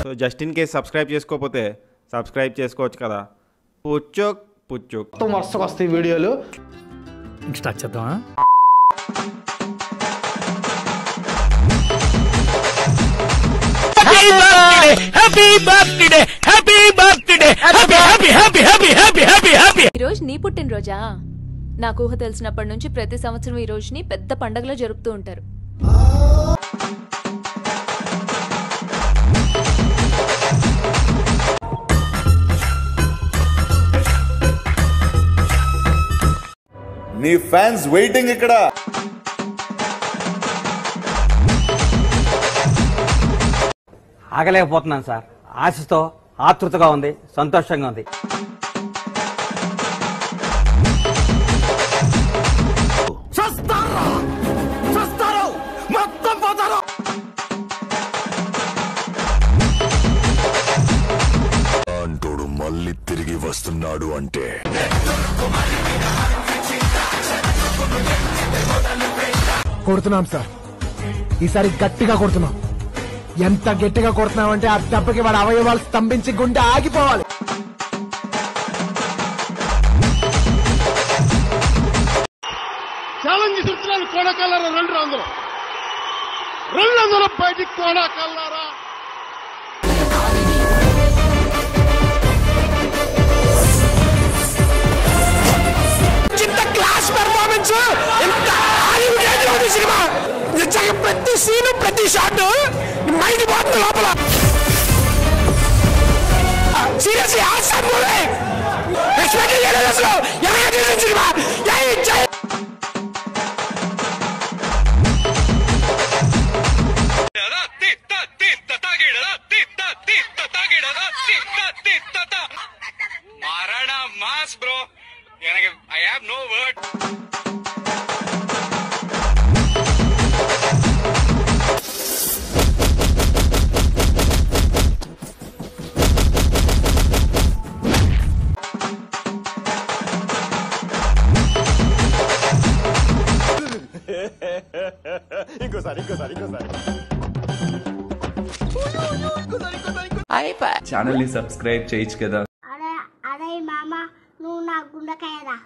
So just in case subscribe చేసుకోకపోతే subscribe చేసుకోవచ్చు కదా. పుచ్చోక్ పుచ్చోక్ వరుసగా వస్తాయి వీడియోలు. స్టార్ట్ చేద్దామా? ఈరోజు నీ పుట్టినరోజా? నాకు ఊహ తెలిసినప్పటి నుంచి ప్రతి సంవత్సరం ఈ రోజుని పెద్ద పండగలో జరుపుతూ ఉంటారు. నీ ఫ్యాన్స్ వెయిటింగ్ ఇక్కడ. ఆగలేకపోతున్నాను సార్. ఆశతో ఆతృతగా ఉంది, సంతోషంగా ఉంది. అంటోడు మళ్ళీ తిరిగి వస్తున్నాడు అంటే కొడుతున్నాం సార్, ఈసారి గట్టిగా కొడుతున్నాం. ఎంత గట్టిగా కొడుతున్నామంటే ఆ దెబ్బకి వాడి అవయవాలు స్తంభించి గుండె ఆగిపోవాలి. ఛాలెంజ్ ఇస్తున్నాను. కోడకల్లారా రెండు అందరూ బయటికి కోడకల్లారా. క్లాస్ పెర్ఫార్మెన్స్, సినిమా నిజంగా ప్రతి సీను ప్రతి షాట్ మైండ్ పోతుంది లోపల. Seriously awesome movie. ఎక్స్పెక్ట్ చేయలేదు అసలు. ఎలా చేసిన సినిమా. మారాడా mass bro. I have no word. ఇంకోసారి ఛానల్ ని సబ్స్క్రైబ్ చేయొచ్చు కదా. అరే మామ, నువ్వు నా గుండెకాయరా.